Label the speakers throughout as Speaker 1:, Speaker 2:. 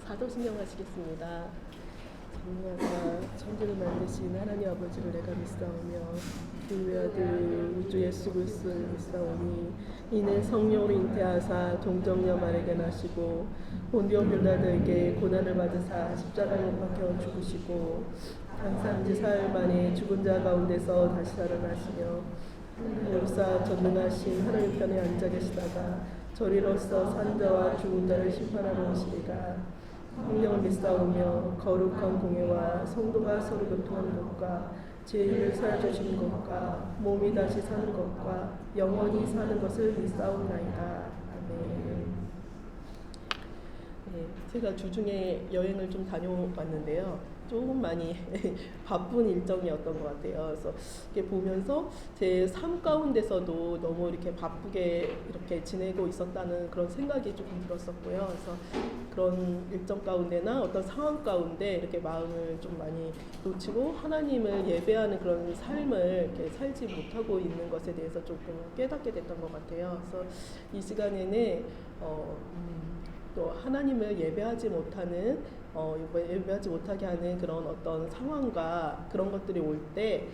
Speaker 1: 사도신경 하시겠습니다. 전능하사 천지를 만드신 하나님 아버지를 내가 믿사오며 그 외아들 우주 예수 그리스도를 믿사오니 이는 성령으로 잉태하사 동정녀 마리아에게 나시고 본디오 빌라도에게 고난을 받으사 십자가에 못 박혀 죽으시고 감사한 지 사흘 만에 죽은 자 가운데서 다시 살아나시며 역사 전능하신 하나님 편에 앉아 계시다가 저리로서 산 자와 죽은 자를 심판하러 오시리라. 성령을 믿사오며 거룩한 공예와 성도가 서로 교통하는 것과 죄인을 사해주시는 것과 몸이 다시 사는 것과 영원히 사는 것을 믿사옵나이다. 아멘. 네, 제가 주중에 여행을 좀 다녀왔는데요. 조금 많이 바쁜 일정이었던 것 같아요. 그래서 이렇게 보면서 제 삶 가운데서도 너무 이렇게 바쁘게 이렇게 지내고 있었다는 그런 생각이 조금 들었었고요. 그래서 그런 일정 가운데나 어떤 상황 가운데 이렇게 마음을 좀 많이 놓치고 하나님을 예배하는 그런 삶을 이렇게 살지 못하고 있는 것에 대해서 조금 깨닫게 됐던 것 같아요. 그래서 이 시간에는 또 하나님을 예배하지 못하는 예배하지 못하게 하는 그런 어떤 상황과 그런 것들이 올 때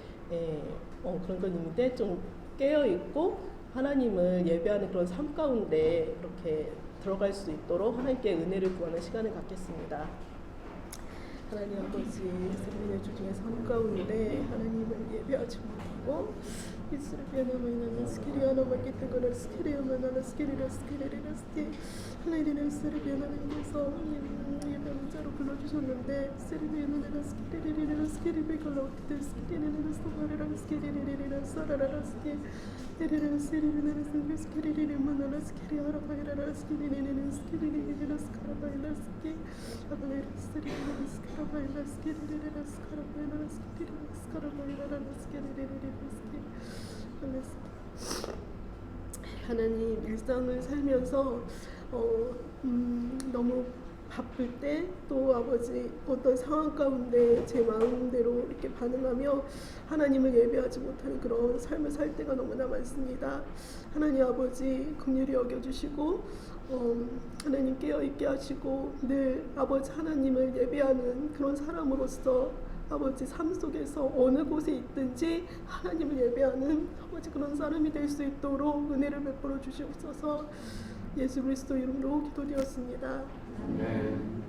Speaker 1: 그런 건 있는데 좀 깨어 있고 하나님을 예배하는 그런 삶 가운데 이렇게 들어갈 수 있도록 하나님께 은혜를 구하는 시간을 갖겠습니다. 하나님 아버지, 생명의 주중의 삶 가운데 하나님을 예배하지 못하고 예수를 비하나마이나는 스키리아나 마기뜨거나 스키리아마나나 스키리라 스키리라 스키 하나님의 스를 비하나님께서 예배하는 자로 불러주셨는데 스리비하나나 스키리리리라 스키리베걸라 어떻게 스키리리리라 소가리라 스키리리리라 사라라라 스키 데리라 스리리리라 스키리리리마나나 스키리아라바이라라 스키리리리라 스키리리리라 스카라바이라 스키 아바이라 스리리리라 스카라바이라 스키리리리라 스카라바이라 스키리리라 스카라바이라라 스키리리리라 스키 하나님 일상을 살면서 너무 바쁠 때 또 아버지 어떤 상황 가운데 제 마음대로 이렇게 반응하며 하나님을 예배하지 못하는 그런 삶을 살 때가 너무나 많습니다. 하나님 아버지 긍휼히 여겨주시고 하나님 깨어있게 하시고 늘 아버지 하나님을 예배하는 그런 사람으로서 아버지 삶 속에서 어느 곳에 있든지 하나님을 예배하는 아버지 그런 사람이 될 수 있도록 은혜를 베풀어 주시옵소서. 예수 그리스도 이름으로 기도드렸습니다.
Speaker 2: 아멘.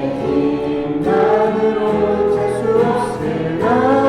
Speaker 3: 내 힘만으로 살 수 없으나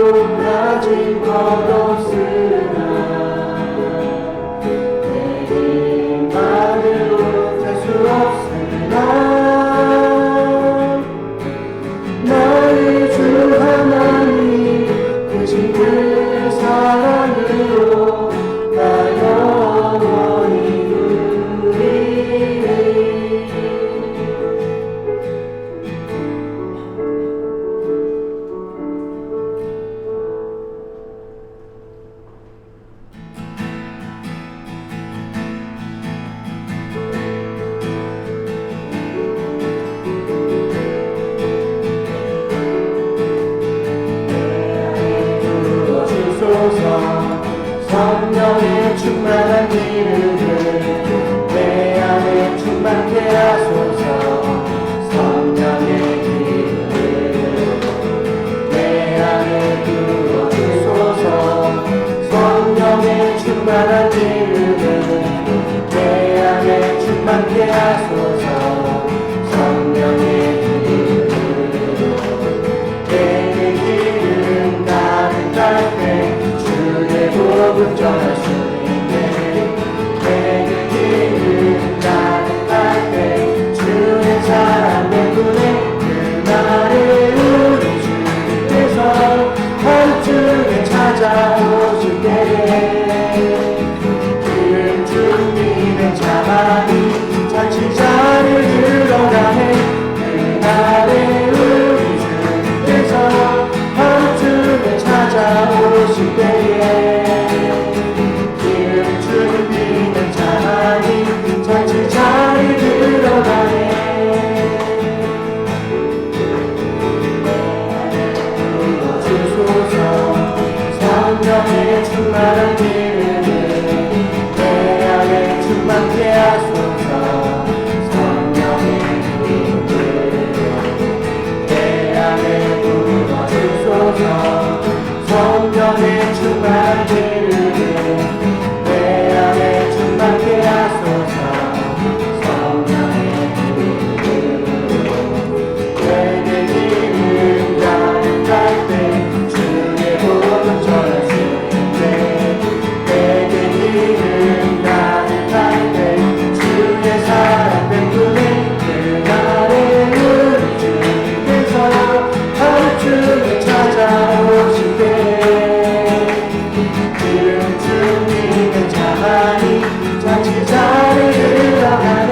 Speaker 2: 비록 가진 것 없으나 내 힘만으로 살 수 없으나 나의 주 하나님 대신 그 사랑으로 나 영원히 누리리. 성령의 충만한 기름을 내 안에 충만케 하소서. 성령의 기름을 내 안에 부어주소서. 성령의 충만한 기름을 내 안에 충만케 하소서. 성령의 기름을 내게 기름 가득할 때 주의 복음 전할 수 있네. 내게 기름 가득할 때 주의 사랑 때문에 그날에 우리 주님께서 한중에 찾아오실 때에 기름 준비된 자만이 잔치자를 들어가네. 그날에 우리 주님께서 한중에 찾아오실 때에 기름 준비된 자만이 잔치자리 들어가네. 부어주소서. 성령의 충만한 기름을 내 안에 충만케 하소서. 성령의 기름을 내 안에 부어주소서. 성령의 충만한 기름을 내 안에 충만케 하소서. 성령의 기름으로 내게 기름 가득할 때 주의 복음 전할 수 있네. 내게 기름 가득할 때 주의 사랑 때문에 그날에 우리 주님께서 한중에 찾아오실 때 기름 준비된 자만이 잔치자리에 들어가네.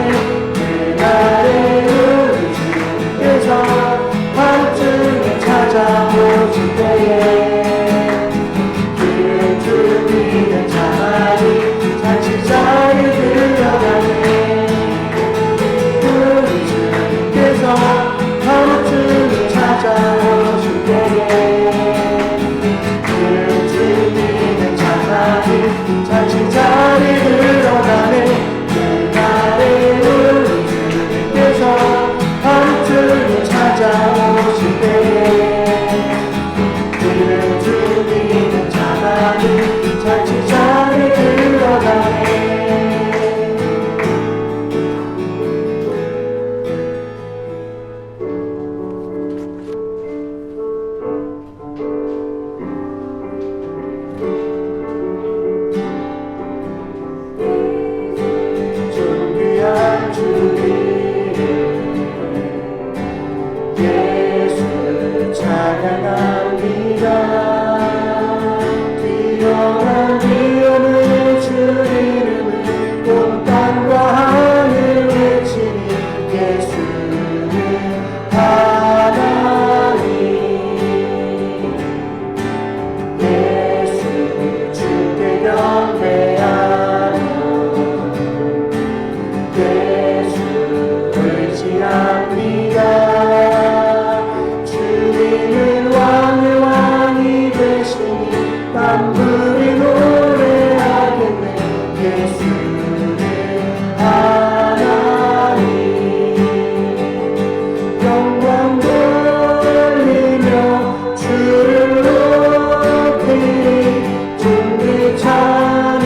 Speaker 2: 그날에 우리 주님께서 한중에 찾아오실 때에 기름 준비된 자만이 잔치자리에 들어가네. 우리 주님께서 한중에 찾아오실 때에 기름 준비된 자만이 잔치자리에 들어가네. 그날에 우리 주님께서 한중에 찾아오실 때에 기름 준비된 자만이 잔치자리에 들어가네. 존귀한 주님 예수를 찬양합니다. 뛰어난 위엄의 주 이름을 온 땅과 하늘 외치니 예수는 하나님. 예수 주께 경배하며 예수 의지합니다. 주님은 왕의 왕이 되시니 만물이 노래하겠네. 예수는 하나님. 영광 돌리며 주를 높이리. 존귀 찬양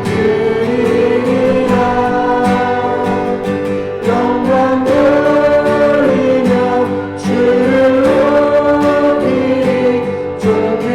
Speaker 2: 드리리라. 영광 돌리며 주를 높이리. 존귀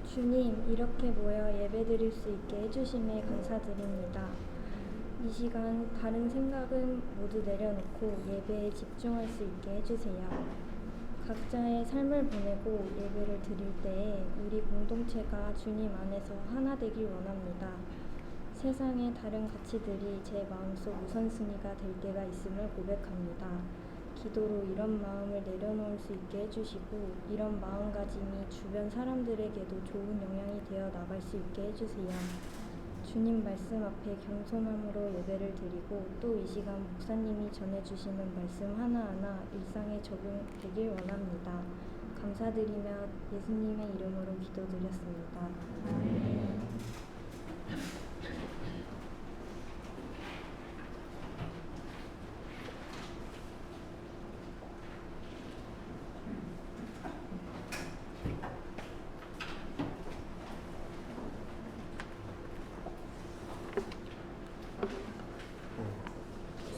Speaker 3: 주님, 이렇게 모여 예배드릴 수 있게 해주심에 감사드립니다. 이 시간 다른 생각은 모두 내려놓고 예배에 집중할 수 있게 해주세요. 각자의 삶을 보내고 예배를 드릴 때에 우리 공동체가 주님 안에서 하나 되길 원합니다. 세상의 다른 가치들이 제 마음속 우선순위가 될 때가 있음을 고백합니다. 기도로 이런 마음을 내려놓을 수 있게 해주시고 이런 마음가짐이 주변 사람들에게도 좋은 영향이 되어 나갈 수 있게 해주세요. 주님 말씀 앞에 겸손함으로 예배를 드리고 또 이 시간 목사님이 전해주시는 말씀 하나하나 일상에 적용되길 원합니다. 감사드리며 예수님의 이름으로 기도드렸습니다.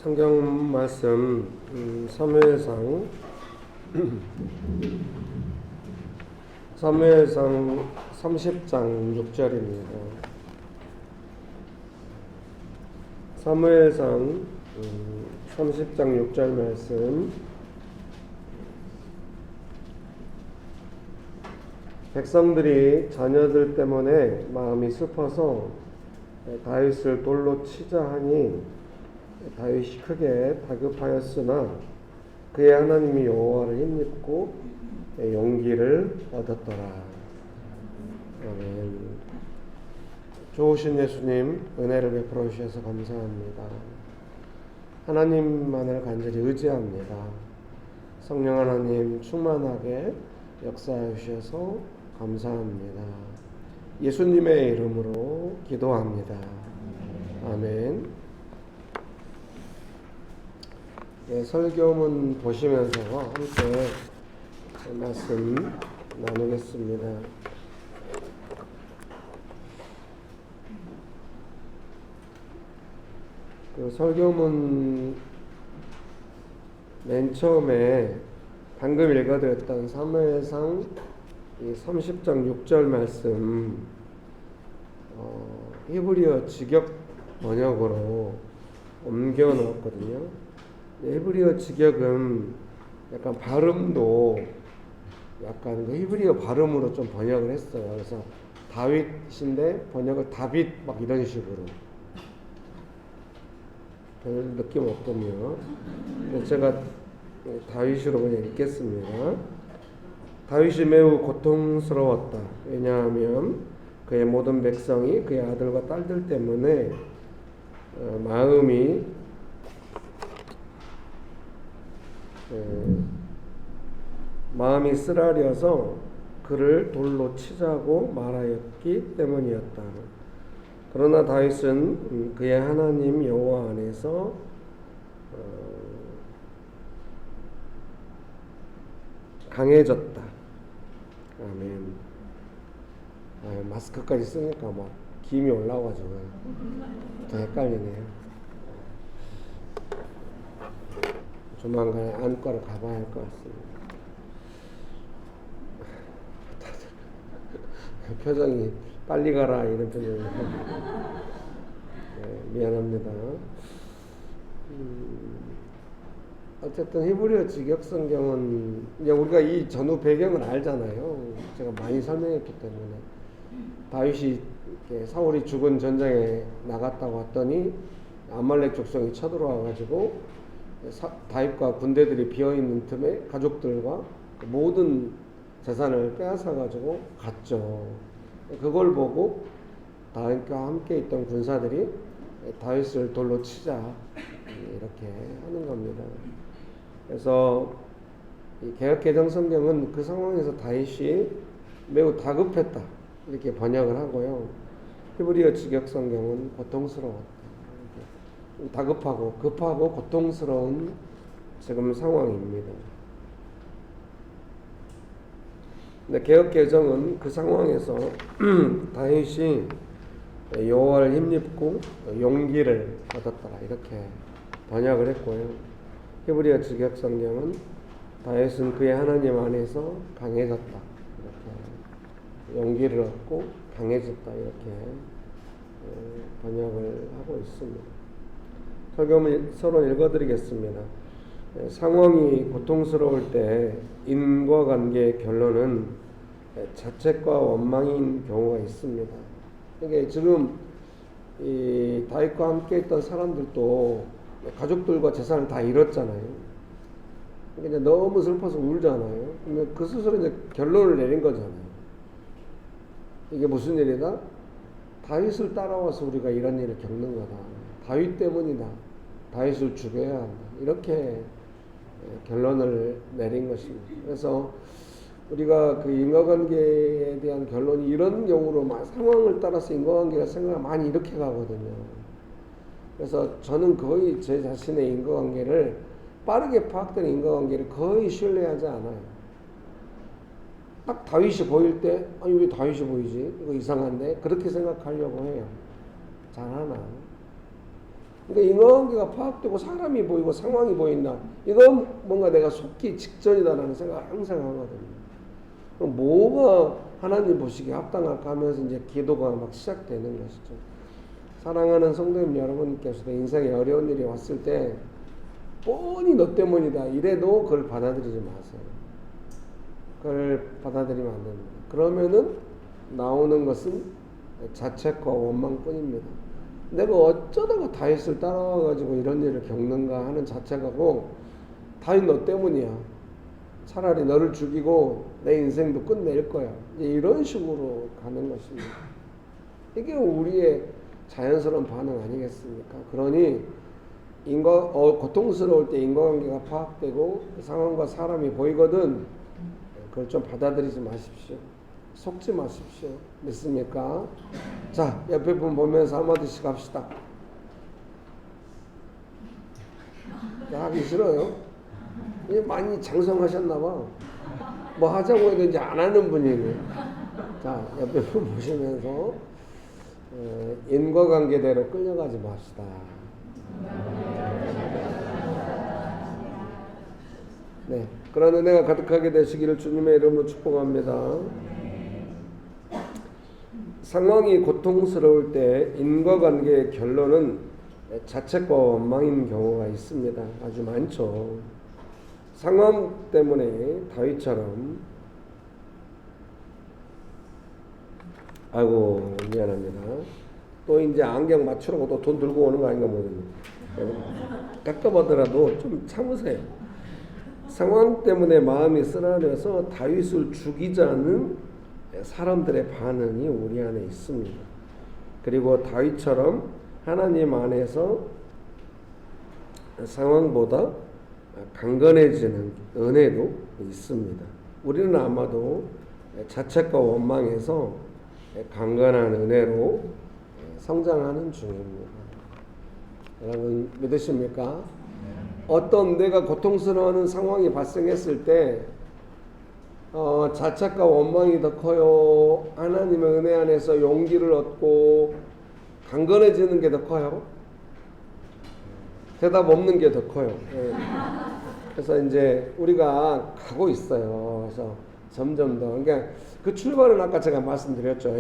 Speaker 4: 성경 말씀 사무엘상 30장 6절입니다. 사무엘상 30장 6절 말씀. 백성들이 자녀들 때문에 마음이 슬퍼서 다윗을 돌로 치자 하니 다윗이 크게 다급하였으나 그의 하나님이 여호와를 힘입고 용기를 얻었더라. 아멘. 좋으신 예수님, 은혜를 베풀어 주셔서 감사합니다. 하나님만을 간절히 의지합니다. 성령 하나님 충만하게 역사해 주셔서 감사합니다. 예수님의 이름으로 기도합니다. 아멘. 네, 설교문 보시면서 함께 말씀 나누겠습니다. 그 설교문 맨 처음에 방금 읽어드렸던 사무엘상 30장 6절 말씀 히브리어 직역 번역으로 옮겨 놓았거든요. 히브리어 직역은 약간 발음도 약간 그 히브리어 발음으로 좀 번역을 했어요. 그래서 다윗인데 번역을 다빗 막 이런 식으로 별 느낌 없군요. 제가 다윗으로 그냥 읽겠습니다. 다윗이 매우 고통스러웠다. 왜냐하면 그의 모든 백성이 그의 아들과 딸들 때문에 마음이 쓰라려서 그를 돌로 치자고 말하였기 때문이었다. 그러나 다윗은 그의 하나님 여호와 안에서 강해졌다. 아멘. 마스크까지 쓰니까 막 김이 올라와가지고 더 헷갈리네요. 조만간 안과를 가봐야 할 것 같습니다. 표정이 빨리 가라 이런 표정이에요. 네, 미안합니다. 어쨌든 히브리어 직역 성경은 이제 우리가 이 전후 배경을 알잖아요. 제가 많이 설명했기 때문에 다윗이 사울이 죽은 전장에 나갔다고 했더니 아말렉 족속이 쳐들어와가지고 다윗과 군대들이 비어있는 틈에 가족들과 모든 재산을 빼앗아가지고 갔죠. 그걸 보고 다윗과 함께 있던 군사들이 다윗을 돌로 치자 이렇게 하는 겁니다. 그래서 이 개역개정 성경은 그 상황에서 다윗이 매우 다급했다 이렇게 번역을 하고요. 히브리어 직역 성경은 고통스러웠다. 다급하고 급하고 고통스러운 지금 상황입니다. 근데 개역개정은 그 상황에서 다윗이 여호와를 힘입고 용기를 얻었더라 이렇게 번역을 했고요. 히브리어 직역 성경은 다윗은 그의 하나님 안에서 강해졌다 이렇게 용기를 얻고 강해졌다 이렇게 번역을 하고 있습니다. 설교문 서로 읽어드리겠습니다. 상황이 고통스러울 때 인과관계의 결론은 자책과 원망인 경우가 있습니다. 그러니까 지금 이 다윗과 함께 있던 사람들도 가족들과 재산을 다 잃었잖아요. 그러니까 이제 너무 슬퍼서 울잖아요. 근데 그 스스로 이제 결론을 내린 거잖아요. 이게 무슨 일이다? 다윗을 따라와서 우리가 이런 일을 겪는 거다. 다윗 때문이다. 다윗을 죽여야 한다. 이렇게 결론을 내린 것입니다. 그래서 우리가 그 인과관계에 대한 결론이 이런 경우로 상황을 따라서 인과관계가 생각을 많이 이렇게 가거든요. 그래서 저는 거의 제 자신의 인과관계를 빠르게 파악되는 인과관계를 거의 신뢰하지 않아요. 딱 다윗이 보일 때 아니 왜 다윗이 보이지? 이거 이상한데? 그렇게 생각하려고 해요. 잘하나? 그러니까 인과관계가 파악되고 사람이 보이고 상황이 보인다. 이건 뭔가 내가 속기 직전이다라는 생각을 항상 하거든요. 그럼 뭐가 하나님 보시기에 합당할까 하면서 이제 기도가 막 시작되는 것이죠. 사랑하는 성도님 여러분께서도 인생에 어려운 일이 왔을 때 뻔히 너 때문이다 이래도 그걸 받아들이지 마세요. 그걸 받아들이면 안 됩니다. 그러면은 나오는 것은 자책과 원망뿐입니다. 내가 어쩌다가 다윗을 따라와가지고 이런 일을 겪는가 하는 자책하고 다윗 너 때문이야. 차라리 너를 죽이고 내 인생도 끝낼 거야. 이런 식으로 가는 것입니다. 이게 우리의 자연스러운 반응 아니겠습니까? 그러니 고통스러울 때 인과관계가 파악되고 상황과 사람이 보이거든 그걸 좀 받아들이지 마십시오. 속지 마십시오. 믿습니까? 자, 옆에 분 보면서 한마디씩 합시다. 하기 싫어요? 많이 장성하셨나봐. 뭐 하자고 해도 이제 안 하는 분이네. 자, 옆에 분 보시면서 인과관계대로 끌려가지 맙시다. 네, 그런 은혜가 가득하게 되시기를 주님의 이름으로 축복합니다. 상황이 고통스러울 때 인과관계의 결론은 자책과 원망인 경우가 있습니다. 아주 많죠. 상황 때문에 다윗처럼 아이고 미안합니다. 또 이제 안경 맞추라고 또 돈 들고 오는 거 아닌가 모르겠네. 깝깝하더라도 좀 참으세요. 상황 때문에 마음이 쓰라려서 다윗을 죽이자는 사람들의 반응이 우리 안에 있습니다. 그리고 다윗처럼 하나님 안에서 상황보다 강건해지는 은혜도 있습니다. 우리는 아마도 자책과 원망에서 강건한 은혜로 성장하는 중입니다. 여러분 믿으십니까? 어떤 내가 고통스러워하는 상황이 발생했을 때 자책과 원망이 더 커요? 하나님의 은혜 안에서 용기를 얻고 강건해지는 게 더 커요? 대답 없는 게 더 커요. 그래서 이제 우리가 가고 있어요. 그래서 점점 더 그러니까 그 출발은 아까 제가 말씀드렸죠.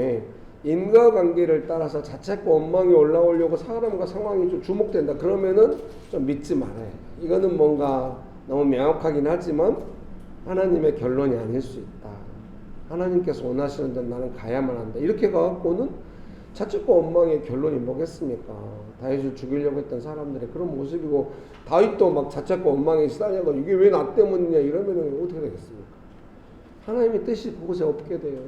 Speaker 4: 인과관계를 따라서 자책과 원망이 올라오려고 사람과 상황이 좀 주목된다. 그러면은 좀 믿지 말아요. 이거는 뭔가 너무 명확하긴 하지만 하나님의 결론이 아닐 수 있다. 하나님께서 원하시는 데 나는 가야만 한다. 이렇게 가갖고는 자책과 원망의 결론이 뭐겠습니까? 다윗을 죽이려고 했던 사람들의 그런 모습이고 다윗도 막 자책과 원망에 시달려서 이게 왜 나 때문이냐 이러면 어떻게 되겠습니까? 하나님의 뜻이 그곳에 없게 돼요.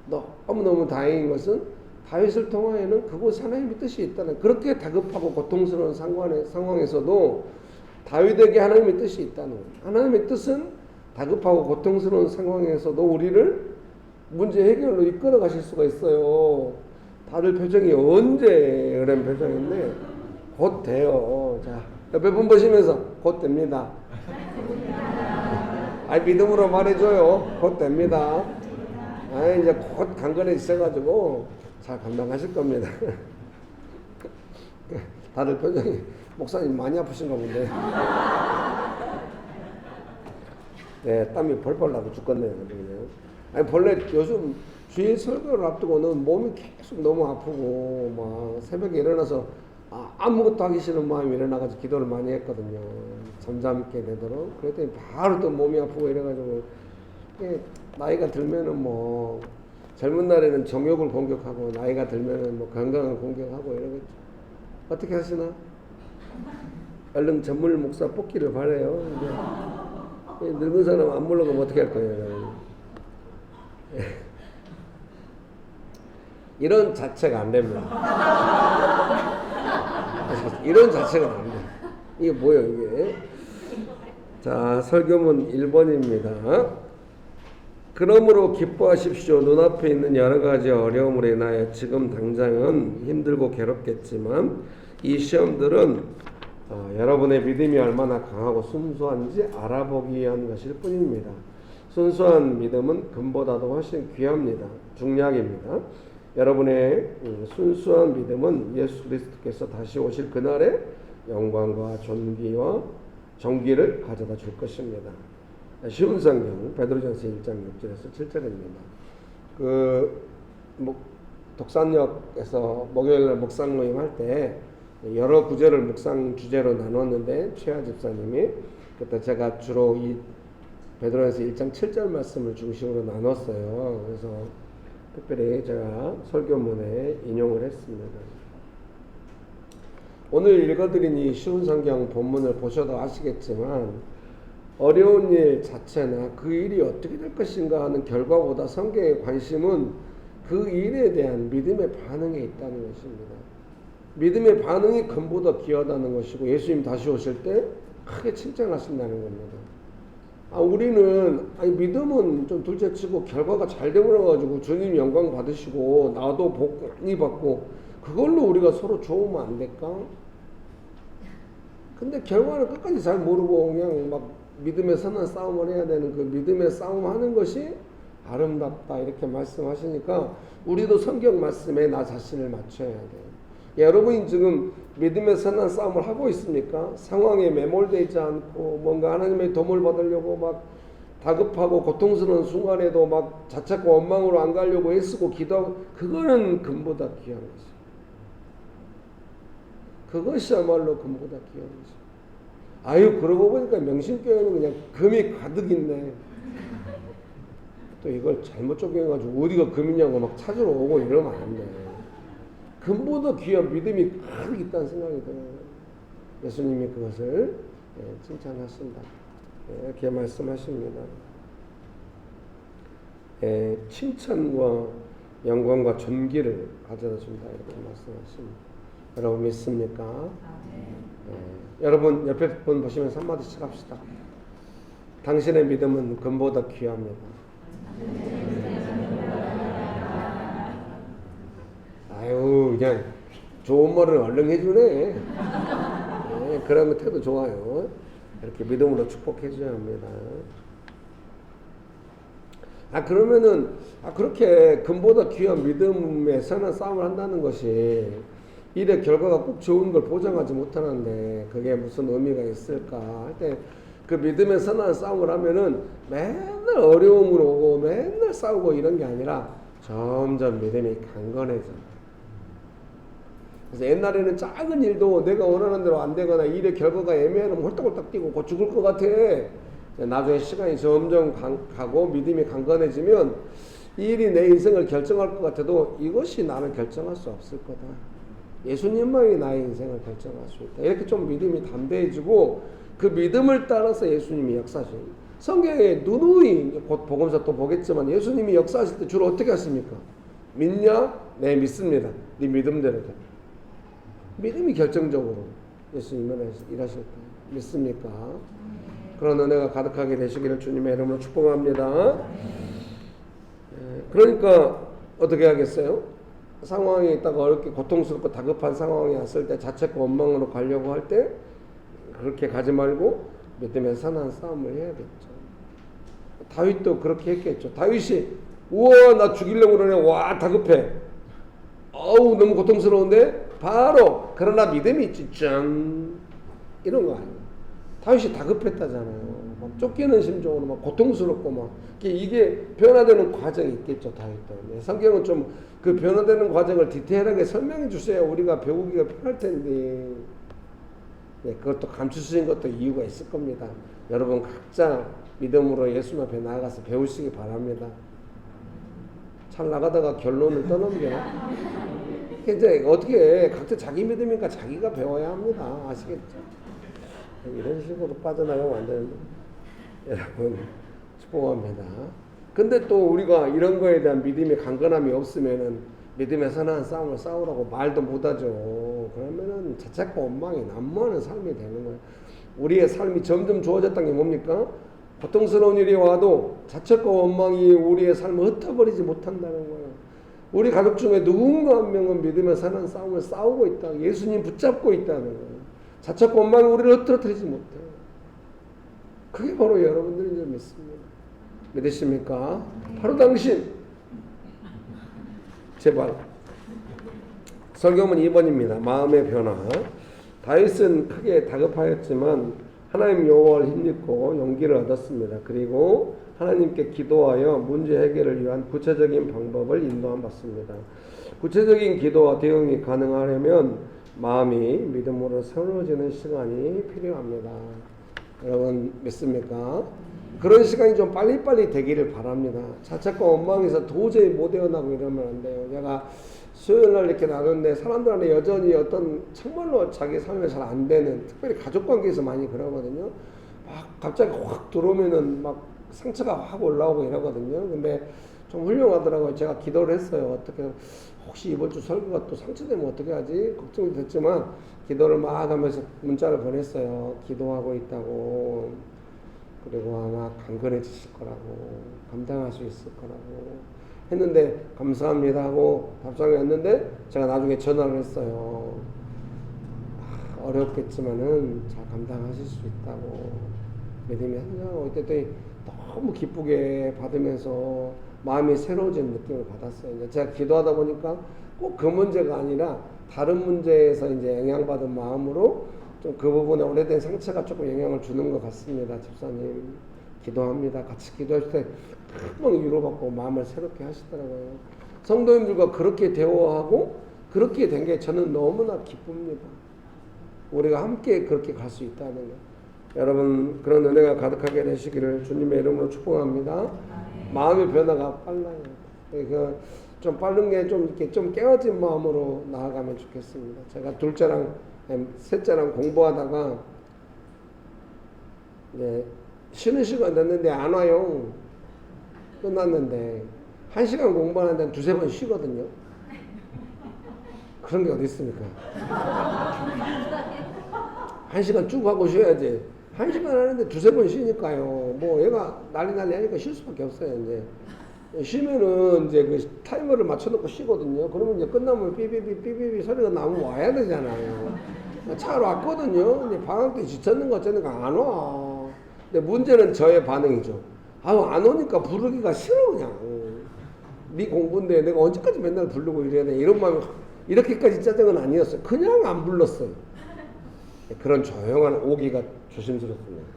Speaker 4: 너무너무 다행인 것은 다윗을 통하여는 그곳에 하나님의 뜻이 있다는 그렇게 다급하고 고통스러운 상황에서도 다윗에게 하나님의 뜻이 있다는 거예요. 하나님의 뜻은 다급하고 고통스러운 상황에서도 우리를 문제 해결로 이끌어 가실 수가 있어요. 다들 표정이 언제 그런 표정인데 곧 돼요. 자, 옆에 분 보시면서 곧 됩니다. 믿음으로 말해줘요. 곧 됩니다. 이제 곧 강건해지셔가지고 잘 감당하실 겁니다. 다들 표정이 목사님 많이 아프신가 본데. 네, 땀이 벌벌 나고 죽겠네요. 그냥. 아니 본래 요즘 주일 설교를 앞두고는 몸이 계속 너무 아프고 막 새벽에 일어나서 아무것도 하기 싫은 마음이 일어나가지고 기도를 많이 했거든요. 잠잠게 되도록. 그랬더니 바로 또 몸이 아프고 이래가지고 이게 나이가 들면은 뭐 젊은 날에는 정욕을 공격하고 나이가 들면은 뭐 건강을 공격하고 이러겠죠. 어떻게 하시나? 얼른 전문 목사 뽑기를 바래요. 이제 늙은 사람 안 물러가면 어떻게 할 거예요? 이런 자체가 안 됩니다. 이런 자체가 안 돼. 이게 뭐예요, 이게? 자, 설교문 1번입니다. 그러므로 기뻐하십시오. 눈앞에 있는 여러 가지 어려움으로 인하여 지금 당장은 힘들고 괴롭겠지만 이 시험들은 여러분의 믿음이 얼마나 강하고 순수한지 알아보기 위한 것일 뿐입니다. 순수한 믿음은 금보다도 훨씬 귀합니다. 중약입니다. 여러분의 순수한 믿음은 예수 그리스도께서 다시 오실 그날에 영광과 존귀와 정기를 가져다 줄 것입니다. 쉬운 성경 베드로전서 1장 6절에서 7절입니다. 독산역에서 목요일날 묵상 모임 할 때 여러 구절을 묵상 주제로 나눴는데 최하 집사님이 그때 제가 주로 이 베드로전서 1장 7절 말씀을 중심으로 나눴어요. 그래서 특별히 제가 설교문에 인용을 했습니다. 오늘 읽어드린 이 쉬운 성경 본문을 보셔도 아시겠지만 어려운 일 자체나 그 일이 어떻게 될 것인가 하는 결과보다 성경의 관심은 그 일에 대한 믿음의 반응에 있다는 것입니다. 믿음의 반응이 금보다 귀하다는 것이고 예수님 다시 오실 때 크게 칭찬하신다는 겁니다. 우리는 믿음은 좀 둘째치고 결과가 잘 되버려가지고 주님 영광 받으시고 나도 복 많이 받고 그걸로 우리가 서로 좋으면 안 될까? 근데 결과는 끝까지 잘 모르고 그냥 막 믿음의 선한 싸움을 해야 되는 그 믿음의 싸움하는 것이 아름답다 이렇게 말씀하시니까 우리도 성경 말씀에 나 자신을 맞춰야 돼요. 여러분이 지금 믿음의 선한 싸움을 하고 있습니까? 상황에 매몰되지 않고 뭔가 하나님의 도움을 받으려고 막 다급하고 고통스러운 순간에도 막 자책과 원망으로 안 가려고 애쓰고 기도하고 그거는 금보다 귀한 것이에요. 그것이야말로 금보다 귀한 것이에요. 그러고 보니까 명신교회는 그냥 금이 가득 있네. 또 이걸 잘못 적용해가지고 어디가 금이냐고 막 찾으러 오고 이러면 안 돼. 금보다 귀한 믿음이 가득 있다는 생각이 들어요. 예수님이 그것을 칭찬하신다. 이렇게 말씀하십니다. 칭찬과 영광과 존귀를 가져다 준다 이렇게 말씀하십니다. 여러분 믿습니까? 여러분 옆에 분 보시면서 한마디씩 합시다. 당신의 믿음은 금보다 귀합니다. 그냥 좋은 말을 얼른 해주네. 그러면 태도 좋아요. 이렇게 믿음으로 축복해줘야 합니다. 그러면은 그렇게 금보다 귀한 믿음의 선한 싸움을 한다는 것이 일의 결과가 꼭 좋은 걸 보장하지 못하는데 그게 무슨 의미가 있을까 할 때 그 믿음의 선한 싸움을 하면은 맨날 어려움으로 오고 맨날 싸우고 이런 게 아니라 점점 믿음이 강건해져. 그래서 옛날에는 작은 일도 내가 원하는 대로 안 되거나 일의 결과가 애매하면 홀딱홀딱 뛰고 곧 죽을 것 같아. 나중에 시간이 점점 가고 믿음이 강건해지면 이 일이 내 인생을 결정할 것 같아도 이것이 나를 결정할 수 없을 거다. 예수님만이 나의 인생을 결정할 수 있다. 이렇게 좀 믿음이 담대해지고 그 믿음을 따라서 예수님이 역사하시는 성경에 누누이 곧 복음서 또 보겠지만 예수님이 역사하실 때 주로 어떻게 하십니까? 믿냐? 네 믿습니다. 네 믿음대로 돼. 믿음이 결정적으로 예수님은 일하실 때 믿습니까? 그런 은혜가 가득하게 되시기를 주님의 이름으로 축복합니다. 그러니까 어떻게 하겠어요? 상황이 있다가 어렵게 고통스럽고 다급한 상황이 왔을 때 자책과 원망으로 가려고 할 때 그렇게 가지 말고 믿음의 선한 싸움을 해야겠죠. 다윗도 그렇게 했겠죠. 다윗이 우와 나 죽이려고 그러네. 와 다급해. 너무 고통스러운데 바로 그러나 믿음이 있지 짠 이런 거 아니에요. 다윗이 다급했다잖아요. 막 쫓기는 심정으로 막 고통스럽고 막 이게 변화되는 과정이 있겠죠. 다윗도. 성경은 좀 그 변화되는 과정을 디테일하게 설명해 주셔야 우리가 배우기가 편할 텐데 그것도 감추신 것도 이유가 있을 겁니다. 여러분 각자 믿음으로 예수님 앞에 나아가서 배우시기 바랍니다. 잘 나가다가 결론을 떠넘겨. 이제 어떻게 각자 자기 믿음이니까 자기가 배워야 합니다. 아시겠죠? 이런 식으로 빠져나가면 안 되는데 여러분 축복합니다. 근데 또 우리가 이런 거에 대한 믿음의 강건함이 없으면은 믿음의 선한 싸움을 싸우라고 말도 못하죠. 그러면은 자책과 원망이 난무하는 삶이 되는 거예요. 우리의 삶이 점점 좋아졌다는 게 뭡니까? 고통스러운 일이 와도 자책과 원망이 우리의 삶을 흩어버리지 못한다는 거예요. 우리 가족 중에 누군가 한 명은 믿음의 선한 싸움을 싸우고 있다. 예수님 붙잡고 있다는 거예요. 자책과 원망이 우리를 흩어뜨리지 못해요. 그게 바로 여러분들인 줄 믿습니다. 믿으십니까? 바로 당신. 제발. 설교문 2번입니다. 마음의 변화. 다윗은 크게 다급하였지만 하나님 여호와를 힘입고 용기를 얻었습니다. 그리고 하나님께 기도하여 문제 해결을 위한 구체적인 방법을 인도함 받습니다. 구체적인 기도와 대응이 가능하려면 마음이 믿음으로 새로워지는 시간이 필요합니다. 여러분 믿습니까? 그런 시간이 좀 빨리빨리 되기를 바랍니다. 자책과 원망에서 도저히 못 헤어나고 이러면 안 돼요. 제가 수요일날 이렇게 나누는데 사람들한테 여전히 어떤 정말로 자기 삶에 잘 안 되는, 특별히 가족관계에서 많이 그러거든요. 막 갑자기 확 들어오면은 막 상처가 확 올라오고 이러거든요. 근데 좀 훌륭하더라고요. 제가 기도를 했어요. 어떻게 혹시 이번 주 설교가 또 상처되면 어떻게 하지? 걱정이 됐지만 기도를 막 하면서 문자를 보냈어요. 기도하고 있다고. 그리고 아마 강건해지실 거라고, 감당할 수 있을 거라고 했는데 감사합니다 하고 답장을 했는데 제가 나중에 전화를 했어요. 어렵겠지만은 잘 감당하실 수 있다고 믿음이 한정하고 이때 너무 기쁘게 받으면서 마음이 새로워진 느낌을 받았어요. 이제 제가 기도하다 보니까 꼭 그 문제가 아니라 다른 문제에서 이제 영향받은 마음으로 좀 그 부분에 오래된 상처가 조금 영향을 주는 것 같습니다. 집사님 기도합니다. 같이 기도할 때 금방 위로받고 마음을 새롭게 하시더라고요. 성도님들과 그렇게 대화하고 그렇게 된 게 저는 너무나 기쁩니다. 우리가 함께 그렇게 갈 수 있다는 거. 여러분 그런 은혜가 가득하게 되시기를 주님의 이름으로 축복합니다. 마음의 변화가 빨라요. 좀 빠른 게 좀 이렇게 좀 깨어진 마음으로 나아가면 좋겠습니다. 제가 둘째랑 셋째랑 공부하다가 이제 쉬는 시간 됐는데 안 와요. 끝났는데 1시간 공부하는데 2-3번 쉬거든요. 그런 게 어디 있습니까? 1시간 쭉 하고 쉬어야지. 1시간 하는데 2-3번 쉬니까요. 뭐 얘가 난리 하니까 쉴 수밖에 없어요. 이제 쉬면은 이제 그 타이머를 맞춰놓고 쉬거든요. 그러면 이제 끝나면 삐삐삐 소리가 나면 와야 되잖아요. 차로 왔거든요. 근데 방학 때 지쳤는 거 어쩌는가 안 와. 근데 문제는 저의 반응이죠. 안 오니까 부르기가 싫어 그냥. 네 공부인데 내가 언제까지 맨날 부르고 이래야 돼. 이런 마음이 이렇게까지 짜증은 아니었어요. 그냥 안 불렀어요. 그런 조용한 오기가 조심스럽습니다.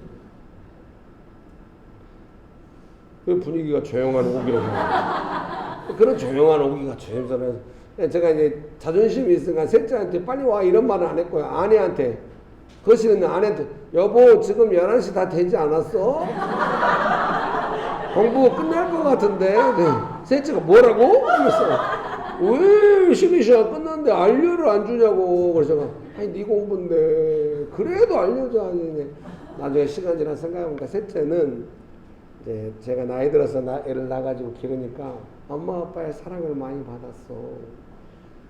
Speaker 4: 그 분위기가 조용한 오기라고 해요. 그런 조용한 오기가 조심스러워요. 제가 이제 자존심이 있으니까 셋째한테 빨리 와 이런 말은 안 했고요. 아내한테 거실에 아내한테 여보 지금 11시 다 되지 않았어? 공부 끝날 것 같은데. 네. 셋째가 뭐라고? 그랬어요. 왜 쉬는 시간 끝났는데 알려를 안 주냐고. 그래서 제가 아니 네 공부인데 그래도 알려줘. 아니 나중에 시간 지나 생각해보니까 셋째는 이제 제가 나이 들어서 애를 낳아가지고 기르니까 엄마 아빠의 사랑을 많이 받았어.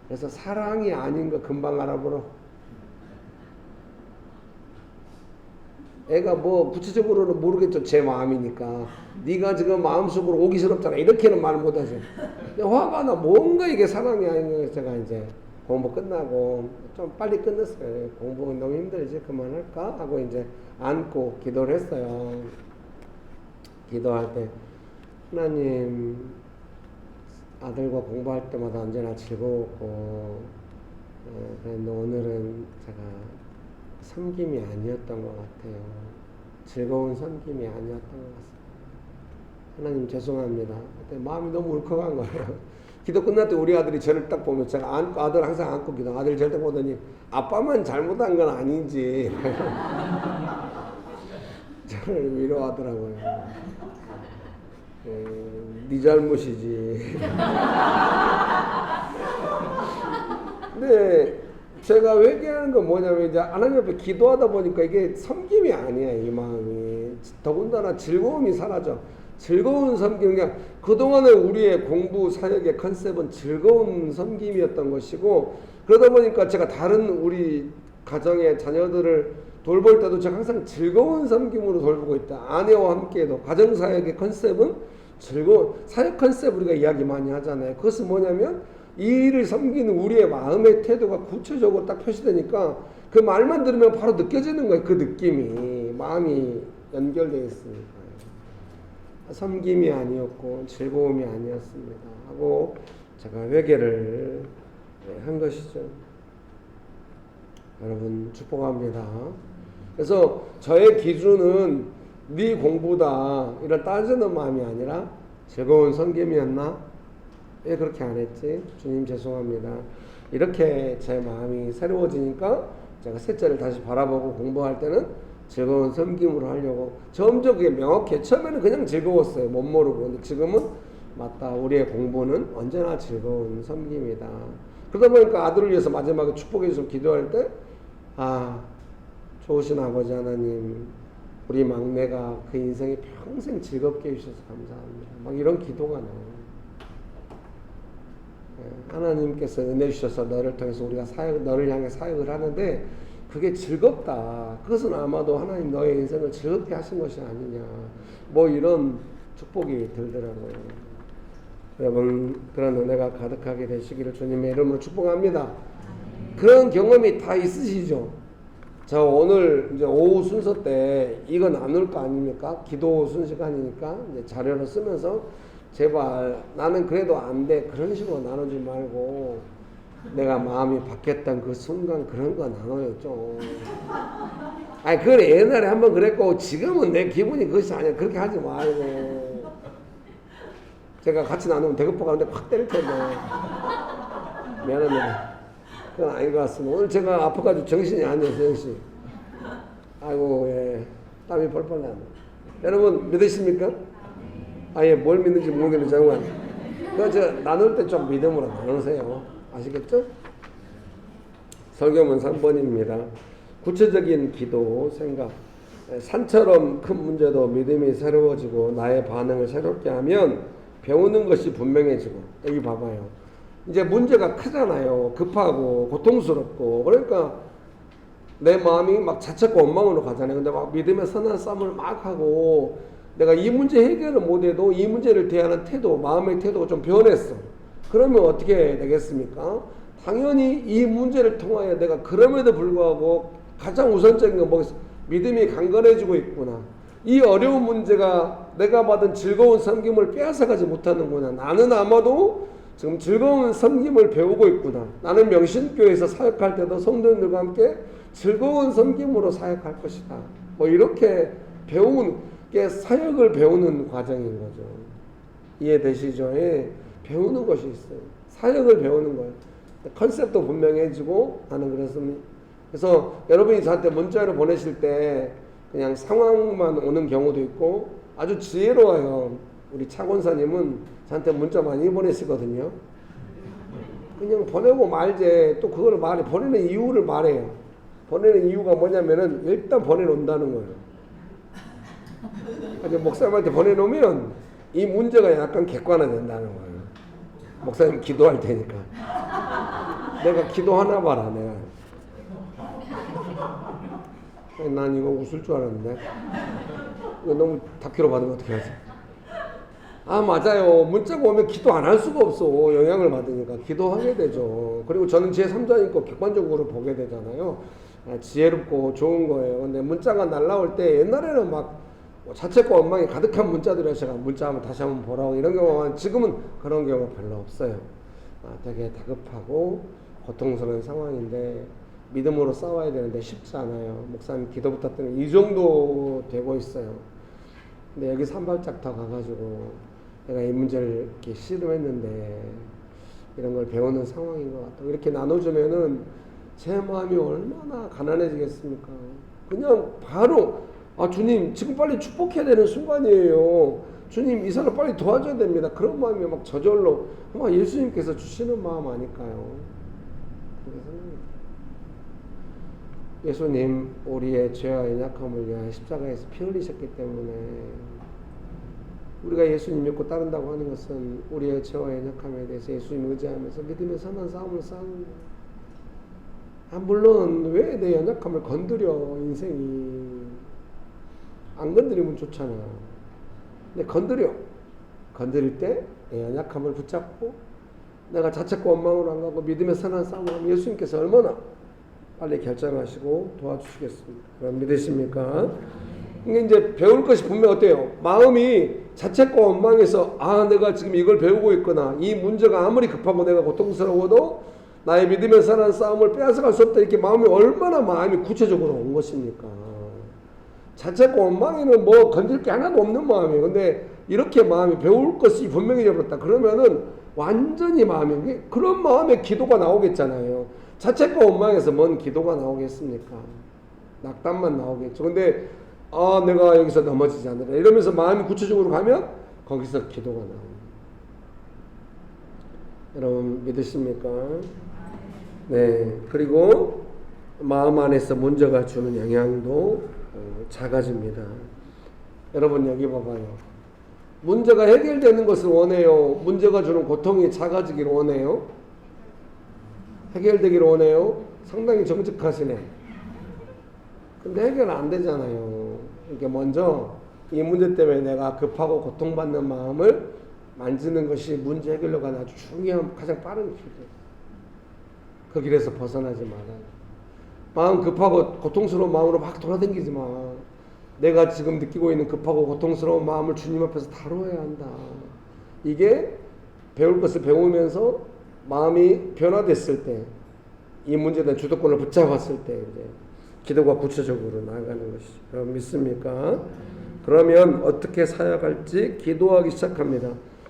Speaker 4: 그래서 사랑이 아닌 거 금방 알아보러. 애가 뭐 구체적으로는 모르겠죠. 제 마음이니까. 네가 지금 마음속으로 오기스럽잖아. 이렇게는 말 못하죠. 근데 화가 나. 뭔가 이게 사랑이 아닌 거. 제가 이제 공부 끝나고 좀 빨리 끝냈어요. 공부 너무 힘들지 그만할까 하고 이제 앉고 기도를 했어요. 기도할 때 하나님 아들과 공부할 때마다 언제나 즐거웠고 그런데 오늘은 제가 섬김이 아니었던 것 같아요. 즐거운 섬김이 아니었던 것 같습니다. 하나님 죄송합니다. 그때 마음이 너무 울컥한 거예요. 기도 끝날 때 우리 아들이 저를 딱 보면 제가 안고, 아들 항상 안고 기도, 아들 저를 딱 보더니 아빠만 잘못한 건 아니지. 저를 위로하더라고요. 네 잘못이지. 근데 제가 얘기하는 건 뭐냐면 이제 하나님 앞에 기도하다 보니까 이게 섬김이 아니야, 이 마음이. 더군다나 즐거움이 사라져. 즐거운 섬김, 그냥 그동안의 우리의 공부 사역의 컨셉은 즐거운 섬김이었던 것이고, 그러다 보니까 제가 다른 우리 가정의 자녀들을 돌볼 때도 제가 항상 즐거운 섬김으로 돌보고 있다. 아내와 함께도 가정 사역의 컨셉은 즐거운 사역 컨셉 우리가 이야기 많이 하잖아요. 그것은 뭐냐면 이 일을 섬기는 우리의 마음의 태도가 구체적으로 딱 표시되니까 그 말만 들으면 바로 느껴지는 거예요. 그 느낌이 마음이 연결되어 있으니까요. 섬김이 아니었고 즐거움이 아니었습니다 하고 제가 회개를 한 것이죠. 여러분 축복합니다. 그래서 저의 기준은 네 공부다 이런 따지는 마음이 아니라 즐거운 섬김이었나? 왜 그렇게 안 했지? 주님 죄송합니다. 이렇게 제 마음이 새로워지니까 제가 셋째를 다시 바라보고 공부할 때는 즐거운 섬김으로 하려고 점점 그게 명확해. 처음에는 그냥 즐거웠어요. 못 모르고. 근데 지금은 맞다. 우리의 공부는 언제나 즐거운 섬김이다. 그러다 보니까 아들을 위해서 마지막에 축복해 주셔서 기도할 때 좋으신 아버지 하나님, 우리 막내가 그 인생이 평생 즐겁게 해주셔서 감사합니다. 막 이런 기도가 나와요. 하나님께서 은혜 주셔서 너를 통해서 우리가 너를 향해 사역을 하는데 그게 즐겁다. 그것은 아마도 하나님 너의 인생을 즐겁게 하신 것이 아니냐. 뭐 이런 축복이 들더라고요. 여러분 그런 은혜가 가득하게 되시기를 주님의 이름으로 축복합니다. 그런 경험이 다 있으시죠? 저 오늘 이제 오후 순서 때 이거 나눌 거 아닙니까? 기도 순시간이니까 이제 자료를 쓰면서 제발 나는 그래도 안 돼. 그런 식으로 나누지 말고 내가 마음이 바뀌었던 그 순간 그런 거 나눠요 좀. 아니 그걸 옛날에 한번 그랬고 지금은 내 기분이 그것이 아니야. 그렇게 하지 말고. 제가 같이 나누면 대급포 가는데 확 때릴 텐데. 미안합니다. 그건 아닌 것 같습니다. 오늘 제가 아파가지고 정신이 아니었어요 정신. 아이고 예 땀이 펄펄 나네. 여러분 믿으십니까? 아예 뭘 믿는지 모르겠는데 정말. 그저 나눌 때 좀 믿음으로 나누세요. 아시겠죠? 설교문 3번입니다. 구체적인 기도, 생각. 산처럼 큰 문제도 믿음이 새로워지고 나의 반응을 새롭게 하면 배우는 것이 분명해지고. 여기 봐봐요. 이제 문제가 크잖아요. 급하고 고통스럽고. 그러니까 내 마음이 막 자책과 원망으로 가잖아요. 근데 막 믿음의 선한 싸움을 막 하고 내가 이 문제 해결을 못해도 이 문제를 대하는 태도, 마음의 태도가 좀 변했어. 그러면 어떻게 되겠습니까? 당연히 이 문제를 통하여 내가 그럼에도 불구하고 가장 우선적인 건 뭐겠어? 믿음이 강건해지고 있구나. 이 어려운 문제가 내가 받은 즐거운 섬김을 빼앗아가지 못하는구나. 나는 아마도 지금 즐거운 섬김을 배우고 있구나. 나는 명신교회에서 사역할 때도 성도님들과 함께 즐거운 섬김으로 사역할 것이다. 뭐 이렇게 배우는 게 사역을 배우는 과정인 거죠. 이해되시죠? 예. 배우는 것이 있어요. 사역을 배우는 거예요. 컨셉도 분명해지고 나는 그렇습니다. 그래서 여러분이 저한테 문자를 보내실 때 그냥 상황만 오는 경우도 있고 아주 지혜로워요. 우리 차 권사님은 저한테 문자 많이 보내시거든요. 그냥 보내고 말제 또 그걸 말해. 보내는 이유를 말해요. 보내는 이유가 뭐냐면은 일단 보내놓는다는 거예요. 이제 목사님한테 보내놓으면 이 문제가 약간 객관화된다는 거예요. 목사님 기도할 테니까. 내가 기도하나 봐라 내가. 난 이거 웃을 줄 알았는데 이거 너무 다큐로 받으면 어떻게 하지? 아 맞아요. 문자가 오면 기도 안 할 수가 없어. 영향을 받으니까 기도하게 되죠. 그리고 저는 제3자니까 객관적으로 보게 되잖아요. 지혜롭고 좋은 거예요. 근데 문자가 날라올 때 옛날에는 막 자책과 원망이 가득한 문자들이라 제가 문자 한번 다시 한번 보라고 이런 경우가 지금은 그런 경우가 별로 없어요. 되게 다급하고 고통스러운 상황인데 믿음으로 싸워야 되는데 쉽지 않아요. 목사님 기도 부탁드리면 이 정도 되고 있어요. 근데 여기서 한 발짝 더 가가지고 내가 이 문제를 이렇게 씨름했는데 이런 걸 배우는 상황인 것 같아요. 이렇게 나눠주면은 제 마음이 얼마나 가난해지겠습니까? 그냥 바로 주님 지금 빨리 축복해야 되는 순간이에요. 주님 이 사람 빨리 도와줘야 됩니다. 그런 마음이 막 저절로 예수님께서 주시는 마음 아닐까요? 그렇게 생각합니다. 예수님 우리의 죄와 연약함을 위하여 십자가에서 피 흘리셨기 때문에 우리가 예수님 믿고 따른다고 하는 것은 우리의 죄와 연약함에 대해서 예수님 의지하면서 믿음의 선한 싸움을 싸우는 거예요. 물론 왜 내 연약함을 건드려. 인생이 안 건드리면 좋잖아. 근데 건드릴 때 내 연약함을 붙잡고 내가 자책과 원망으로 안 가고 믿음의 선한 싸움을 하면 예수님께서 얼마나 빨리 결정하시고 도와주시겠습니다. 그럼 믿으십니까? 이게 이제 배울 것이 분명 어때요? 마음이 자책과 원망에서 내가 지금 이걸 배우고 있구나. 이 문제가 아무리 급하고 내가 고통스러워도 나의 믿음의 선한 싸움을 빼앗아갈 수 없다. 이렇게 마음이 구체적으로 온 것입니까? 자책과 원망에는 뭐 건질 게 하나도 없는 마음이에요. 근데 이렇게 마음이 배울 것이 분명히 잡았다. 그러면은 완전히 그런 마음에 기도가 나오겠잖아요. 자책과 원망에서 뭔 기도가 나오겠습니까? 낙담만 나오겠죠. 근데 내가 여기서 넘어지지 않으라 이러면서 마음이 구체적으로 가면 거기서 기도가 나옵니다. 여러분 믿으십니까? 네. 그리고 마음 안에서 문제가 주는 영향도 작아집니다. 여러분 여기 봐봐요. 문제가 해결되는 것을 원해요? 문제가 주는 고통이 작아지기를 원해요? 해결되기를 원해요? 상당히 정직하시네. 근데 해결 안 되잖아요. 이게 먼저 이 문제 때문에 내가 급하고 고통받는 마음을 만지는 것이 문제 해결로 가는 아주 중요한 가장 빠른 길이에요. 그 길에서 벗어나지 말아요. 마음 급하고 고통스러운 마음으로 막 돌아다니지 마. 내가 지금 느끼고 있는 급하고 고통스러운 마음을 주님 앞에서 다뤄야 한다. 이게 배울 것을 배우면서 마음이 변화됐을 때, 이 문제에 대한 주도권을 붙잡았을 때 이제 기도가 구체적으로 나아가는 것이죠. 여러분 믿습니까? 그러면 어떻게 사역할지 기도하기 시작합니다.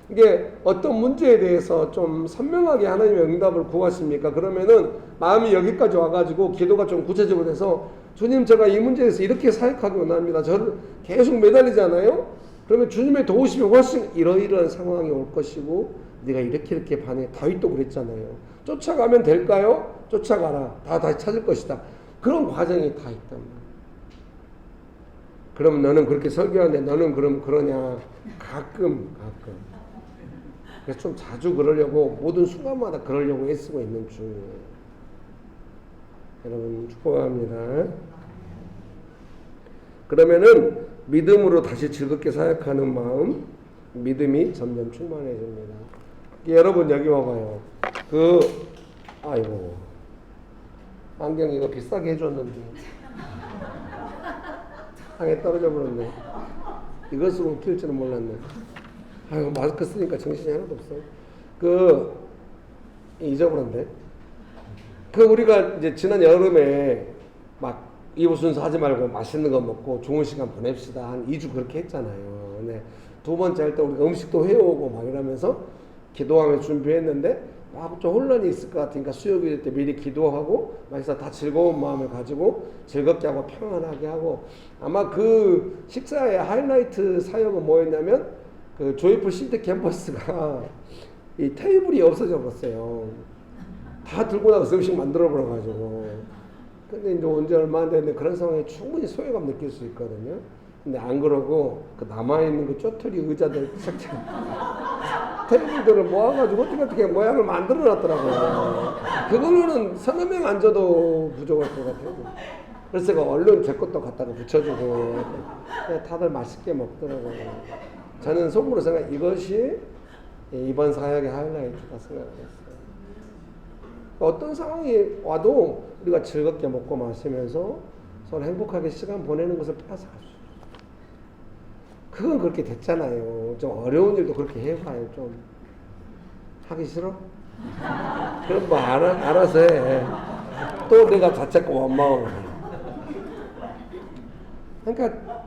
Speaker 4: 이게 어떤 문제에 대해서 좀 선명하게 하나님의 응답을 구하십니까? 그러면은 마음이 여기까지 와가지고 기도가 좀 구체적으로 돼서 주님 제가 이 문제에서 이렇게 사역하기 원합니다. 저를 계속 매달리잖아요. 그러면 주님의 도우심이 훨씬 이러이러한 상황이 올 것이고 네가 이렇게 반응해. 다윗도 그랬잖아요. 쫓아가면 될까요? 쫓아가라. 다시 찾을 것이다. 그런 과정이 다 있단 말이에요. 그럼 너는 그렇게 설교하는데 너는 그럼 그러냐? 가끔. 그래서 좀 자주 그러려고 모든 순간마다 그러려고 애쓰고 있는 중이에요. 여러분 축복합니다. 그러면은 믿음으로 다시 즐겁게 사역하는 마음, 믿음이 점점 충만해집니다. 여러분 여기 와봐요. 아이고 안경 이거 비싸게 해줬는데 상에 떨어져 버렸네. 이것으로 웃길 줄은 몰랐네. 아이고 마스크 쓰니까 정신이 하나도 없어. 잊어버렸네. 우리가 이제 지난 여름에 막 이부 순서 하지 말고 맛있는 거 먹고 좋은 시간 보냅시다. 한 2주 그렇게 했잖아요. 근데 두 번째 할 때 우리가 음식도 해오고 막 이러면서 기도하면서 준비했는데 막 좀 혼란이 있을 것 같으니까 수요일 때 미리 기도하고 막해서 다 즐거운 마음을 가지고 즐겁게 하고 평안하게 하고 아마 그 식사의 하이라이트 사역은 뭐였냐면 그 조이풀 시티 캠퍼스가 이 테이블이 없어져 버렸어요. 다 들고 나가서 음식 만들어 버려가지고. 근데 이제 언제 얼마 안 됐는데 그런 상황에 충분히 소외감 느낄 수 있거든요. 근데 안 그러고 그 남아있는 그 쪼투리 의자들 테이블들을 모아가지고 어떻게 모양을 만들어 놨더라고요. 그걸로는 서너 명 앉아도 부족할 것 같아요. 그래서 제가 얼른 제 것도 갖다가 붙여주고 다들 맛있게 먹더라고요. 저는 속으로 생각 이것이 이번 사역의 하이라이트다 생각했어요. 어떤 상황이 와도 우리가 즐겁게 먹고 마시면서 서로 행복하게 시간 보내는 것을 뺏어갈 수 있어요. 그건 그렇게 됐잖아요. 좀 어려운 일도 그렇게 해봐요. 좀 하기 싫어? 그럼 뭐 알아서 해. 또 내가 자책과 원망을 해. 그러니까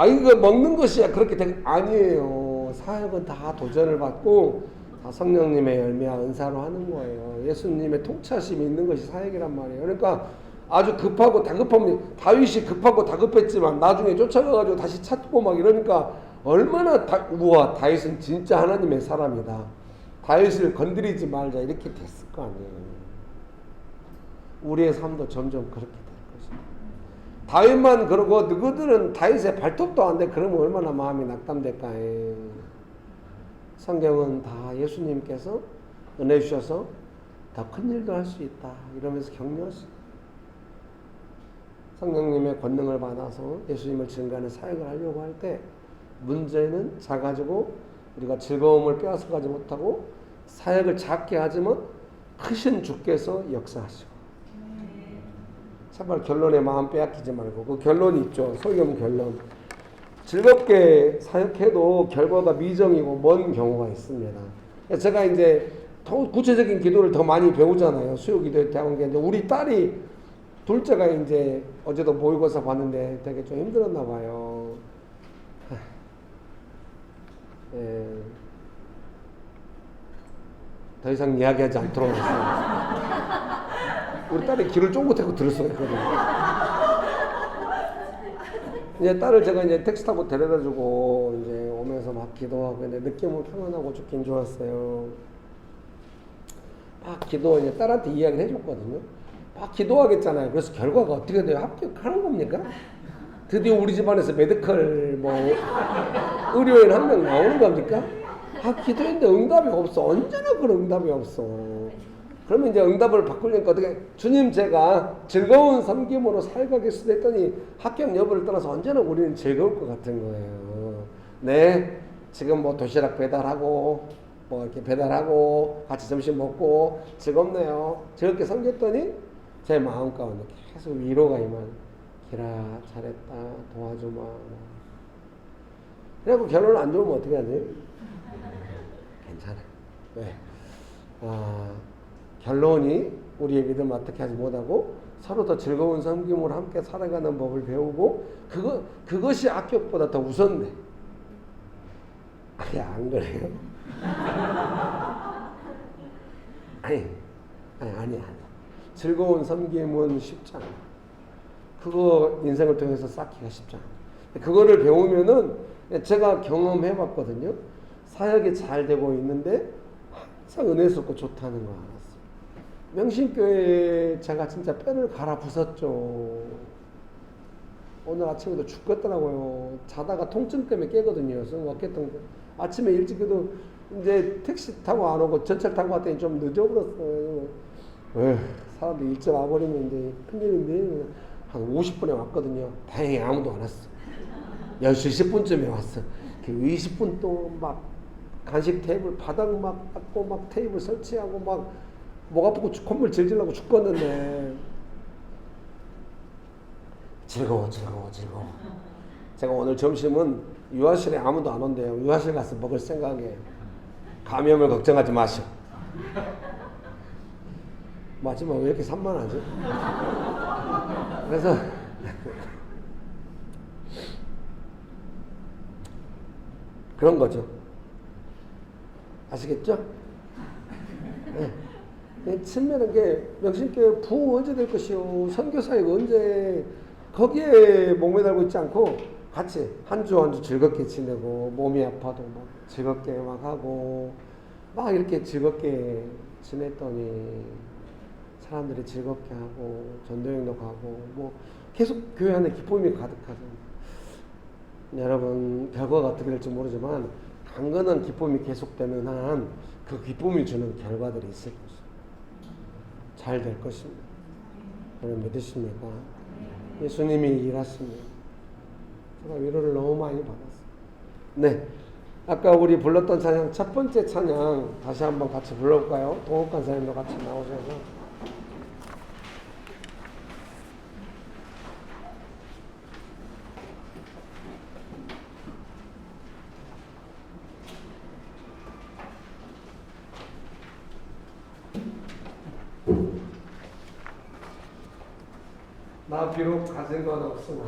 Speaker 4: 이거 먹는 것이야 그렇게 아니에요. 사역은 다 도전을 받고 다 성령님의 열매와 은사로 하는 거예요. 예수님의 통치하심이 있는 것이 사역이란 말이에요. 그러니까 아주 급하고 다급하면 다윗이 급하고 다급했지만 나중에 쫓아가가지고 다시 찾고 막 이러니까 얼마나 우와 다윗은 진짜 하나님의 사람이다. 다윗을 건드리지 말자 이렇게 됐을 거 아니에요. 우리의 삶도 점점 그렇게 될 것입니다. 다윗만 그러고 너희들은 다윗의 발톱도 안 돼. 그러면 얼마나 마음이 낙담될까. 성경은 다 예수님께서 은혜 주셔서 더 큰 일도 할 수 있다 이러면서 격려하시고 성령님의 권능을 받아서 예수님을 증거하는 사역을 하려고 할 때 문제는 작아지고 우리가 즐거움을 빼앗아가지 못하고 사역을 작게 하지만 크신 주께서 역사하시고 제발 결론에 마음 빼앗기지 말고 그 결론이 있죠. 설교 결론. 즐겁게 사역해도 결과가 미정이고 먼 경우가 있습니다. 제가 이제 더 구체적인 기도를 더 많이 배우잖아요. 수요 기도에 대한 게 이제 우리 딸이 둘째가 이제 어제도 모의고사 봤는데 되게 좀 힘들었나 봐요. 더 이상 이야기하지 않도록 했어요. 우리 딸이 귀를 쫑긋하고 들었어 했거든요. 이제 딸을 제가 이제 택시 타고 데려다주고 이제 오면서 막 기도하고 근데 느낌은 평안하고 좋긴 좋았어요. 막 기도 이제 딸한테 이야기를 해줬거든요. 막 기도하겠잖아요. 그래서 결과가 어떻게 돼요? 합격하는 겁니까? 드디어 우리 집안에서 메디컬 뭐 의료인 한 명 나오는 겁니까? 기도했는데 응답이 없어. 언제나 그런 응답이 없어. 그러면 이제 응답을 바꾸려니까 어떻게 주님 제가 즐거운 섬김으로 살가겠습니다 했더니 합격 여부를 떠나서 언제나 우리는 즐거울 것 같은 거예요. 네, 지금 뭐 도시락 배달하고 뭐 이렇게 배달하고 같이 점심 먹고 즐겁네요. 즐겁게 섬겼더니 제 마음 가운데 계속 위로가 임한 기라 잘했다 도와주마. 그래갖고 결론을 안 좋으면 어떻게 하지? 괜찮아. 네. 결론이 우리의 믿음을 어떻게 하지 못하고 서로 더 즐거운 섬김으로 함께 살아가는 법을 배우고 그것이 합격보다 더 우선돼. 안 그래요? 아니. 즐거운 섬김은 쉽지 않아. 그거 인생을 통해서 쌓기가 쉽지 않아. 그거를 배우면은 제가 경험해봤거든요. 사역이 잘 되고 있는데 항상 은혜스럽고 좋다는 거 알았어요. 명신교회에 제가 진짜 뼈를 갈아 부쉈죠. 오늘 아침에도 죽겠더라고요. 자다가 통증 때문에 깨거든요. 어깨통 아침에 일찍 해도 이제 택시 타고 안 오고 전철 타고 왔더니 좀 늦어버렸어요. 사람들이 일찍 와버리면 이제 큰일인데 한 50분에 왔거든요. 다행히 아무도 안 왔어. 10시 10분쯤에 왔어. 20분 또 막 간식 테이블 바닥 막 닦고 막 테이블 설치하고 막 목 아프고 콧물 질질 나고 죽겠는데 즐거워. 제가 오늘 점심은 유아실에 아무도 안 온대요. 유아실 가서 먹을 생각에 감염을 걱정하지 마시오. 마지막 왜 이렇게 산만하지? 그래서 그런 거죠. 아시겠죠? 네. 친밀한 게 명신교회 부흥 언제 될 것이요? 선교사역 언제? 거기에 목매달고 있지 않고 같이 한 주 한 주 즐겁게 지내고 몸이 아파도 막 즐겁게 막 하고 막 이렇게 즐겁게 지냈더니 사람들이 즐겁게 하고 전도여행도 가고 뭐 계속 교회 안에 기쁨이 가득하죠. 여러분 결과가 어떻게 될지 모르지만 강건한 기쁨이 계속되는 한 그 기쁨이 주는 결과들이 있을 것입니다. 잘 될 것입니다. 여러분 믿으십니까? 예수님이 일하십니다. 제가 위로를 너무 많이 받았어요. 네, 아까 우리 불렀던 찬양 첫 번째 찬양 다시 한번 같이 불러볼까요? 동욱 간사님도 같이 나오셔서 나 비록 가진 건 없으나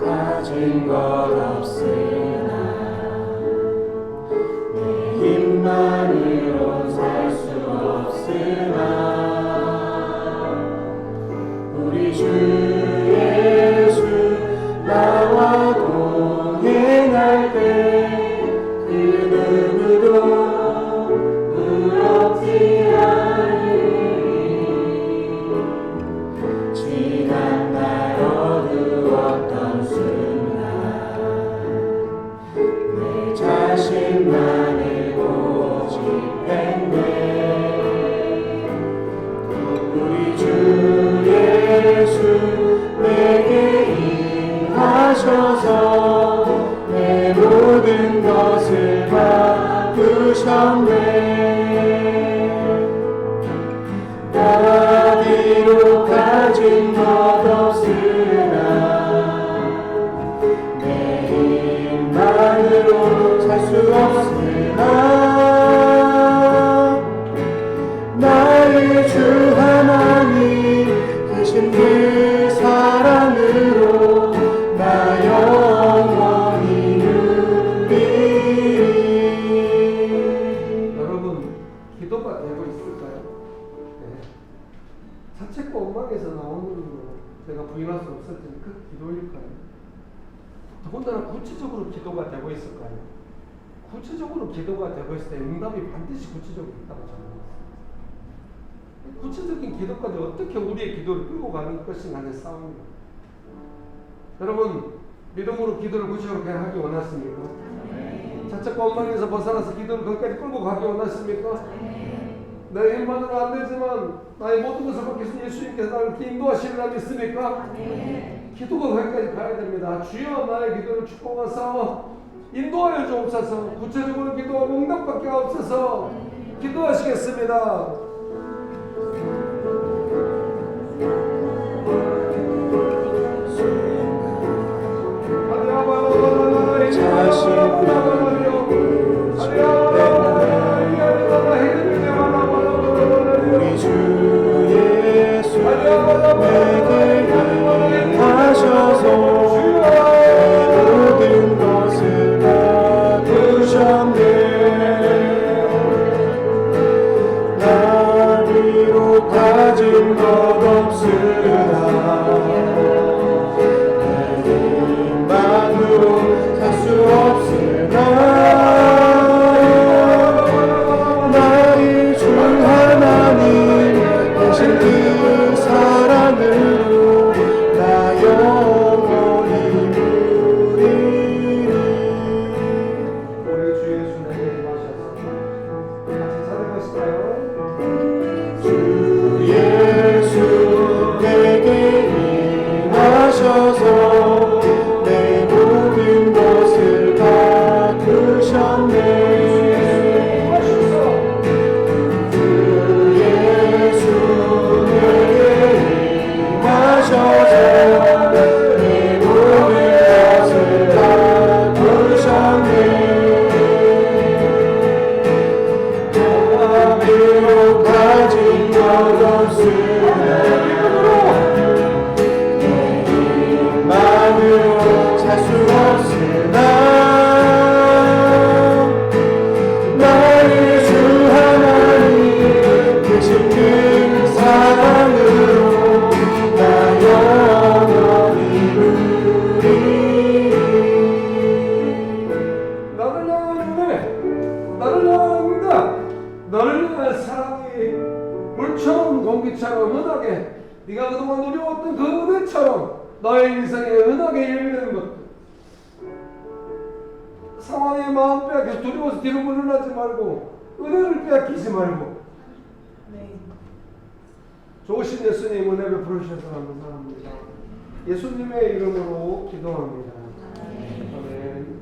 Speaker 2: 가진 것 없으나 내 힘만으로 살 수 없으나 우리 주 예수 나와 동행할 때 그 누구도 부럽지 않으리 지난 날 어두웠던 순간 내 자신만을 고집했네 우리 주 예수 내게 임하셔서 내 모든 것을 바꾸셨네 나 비록 가진 것 없으나 내 힘만으로 살 수 없으나 나의 주 하나님 계신 그 사랑으로 나 영원히 누리리
Speaker 4: 여러분 기도가 되고 있을까요? 네. 자책과 원망에서 나오는 거 제가 부인할 수 없을 텐데 그 기도일까요? 더군다나 구체적으로 기도가 되고 있을까요? 구체적으로 기도가 되고 있을 때 응답이 반드시 구체적으로 있다고 저는 믿습니다. 구체적인 기도까지 어떻게 우리의 기도를 끌고 가는 것이 나의 싸움입니다. 여러분 믿음으로 기도를 구체적으로 하기 원하십니까? 자책과 원망에서 벗어나서 기도를 거기까지 끌고 가기 원하십니까? 내 힘만으로 안 되지만 나의 모든 것을 맡기신 예수님께서 나를 이렇게 인도하시리라 믿습니까? 기도가 거기까지 가야 됩니다. 주여 나의 기도를 축복하사 인도하여 주옵소서. 구체적으로 기도하고 응답받게 하옵소서. 기도하시겠습니다.
Speaker 2: 우리 주 예수 내게 임하셔서 내 모든 것을 바꾸셨네 나 비록 가진 것 없으나 내 힘만으로 살 수 없으나 나의 주 하나님 계신 그 사랑으로 나 영원히 누리리
Speaker 4: 우리 주 예수 내게 임하셔서 같이 찬양하실까요?
Speaker 2: 주 예수 내게 임하셔서 내 모든 것을 바꾸셨네 주 예수 내게 임하셔서 내 모든 것을 바꾸셨네 나 비록 가진 것 없으나 내 힘만으로 살 수 없으나 나의 주 하나님 계신 그 사랑으로 나 영원히 누리리
Speaker 4: 나를 향한 은혜, 나를 향한 응답, 너를 향한 사랑이 물처럼 공기처럼 은하게 네가 그동안 누려왔던 그 은혜처럼 너의 인생에 은하게 열리는 것들 상황에 마음 빼앗겨 두려워서 뒤로 물러나지 말고 은혜를 빼앗기지 말고 좋으신 예수님 은혜 베풀으셔서 감사합니다. 예수님의 이름으로 기도합니다. 아멘.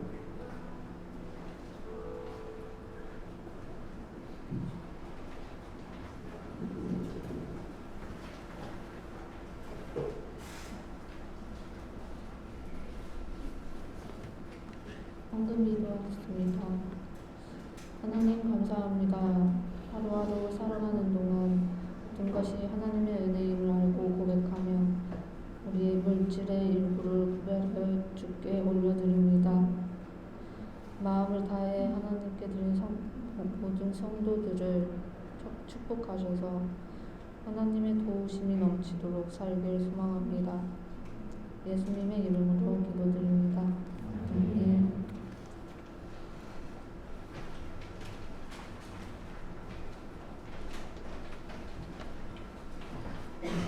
Speaker 5: 방금 기도하셨습니다. 하나님 감사합니다. 하루하루 살아가는 동안 모든 것이 하나님의 은혜임을 알고 고백하며 우리의 물질의 일부를 구별하여 주께 올려드립니다. 마음을 다해 하나님께 드린 모든 성도들을 축복하셔서 하나님의 도우심이 넘치도록 살길 소망합니다. 예수님의 이름으로 기도드립니다. 아멘.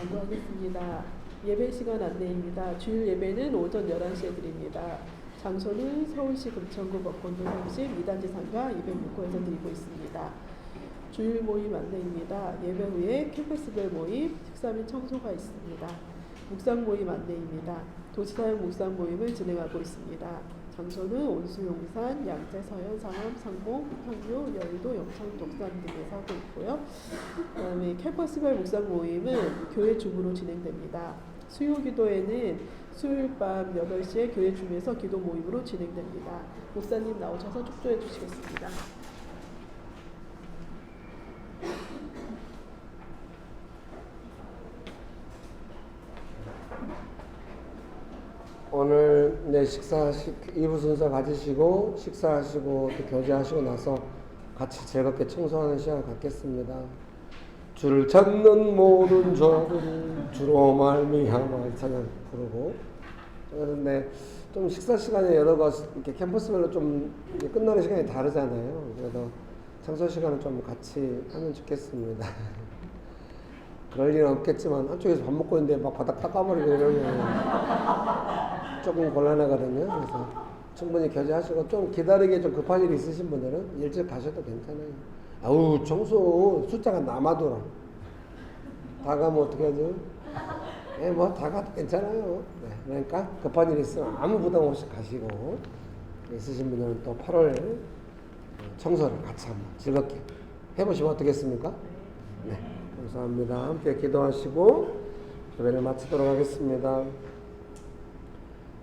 Speaker 1: 안내하겠습니다. 예배 시간 안내입니다. 주일 예배는 오전 11시에 드립니다. 장소는 서울시 금천구 법권동 30 2단지 상가 206호에서 드리고 있습니다. 주일 모임 안내입니다. 예배 후에 캠퍼스별 모임, 식사 및 청소가 있습니다. 묵상 모임 안내입니다. 도시사역 묵상 모임을 진행하고 있습니다. 장소는 온수, 용산, 양재, 서현, 상암, 상봉, 향유, 여의도, 영창, 독산 등에서 하고 있고요. 그다음에 캠퍼스별 묵상 모임은 교회 줌으로 진행됩니다. 수요 기도회는 수요일 밤 8시에 교회 줌에서 기도 모임으로 진행됩니다. 목사님 나오셔서 축도해 주시겠습니다.
Speaker 4: 오늘 식사 2부 순서 가지시고 식사하시고 또 교제하시고 나서 같이 즐겁게 청소하는 시간 갖겠습니다. 주를 찾는 모든 자들이 주로 말미암아 찬양 부르고. 그런데 좀 식사 시간에 여러 가지 이렇게 캠퍼스별로 좀 끝나는 시간이 다르잖아요. 그래서 청소 시간을 좀 같이 하면 좋겠습니다. 그럴 일은 없겠지만 한쪽에서 밥 먹고 있는데 막 바닥 닦아버리고 이러면 조금 곤란하거든요. 그래서 충분히 교제하시고 좀 기다리기 좀 급한 일이 있으신 분들은 일찍 가셔도 괜찮아요. 아우 청소 숫자가 남아도라. 다 가면 어떻게 하죠? 뭐 다 가도 괜찮아요. 네, 그러니까 급한 일이 있으면 아무 부담 없이 가시고 있으신 분들은 또 8월 청소를 같이 한번 즐겁게 해보시면 어떻겠습니까? 네, 감사합니다. 함께 기도하시고 예배를 마치도록 하겠습니다.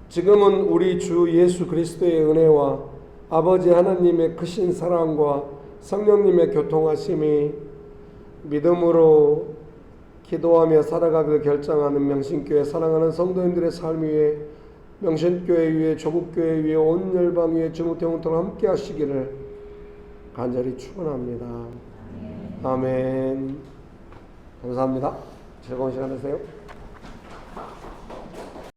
Speaker 4: 지금은 우리 주 예수 그리스도의 은혜와 아버지 하나님의 크신 사랑과 성령님의 교통하심이 믿음으로 기도하며 살아가기를 결정하는 명신교회 사랑하는 성도님들의 삶 위에 명신교회 위에 조국교회 위에 온 열방 위에 주무태운토록 함께 하시기를 간절히 축원합니다. 아멘. 감사합니다. 즐거운 시간 되세요.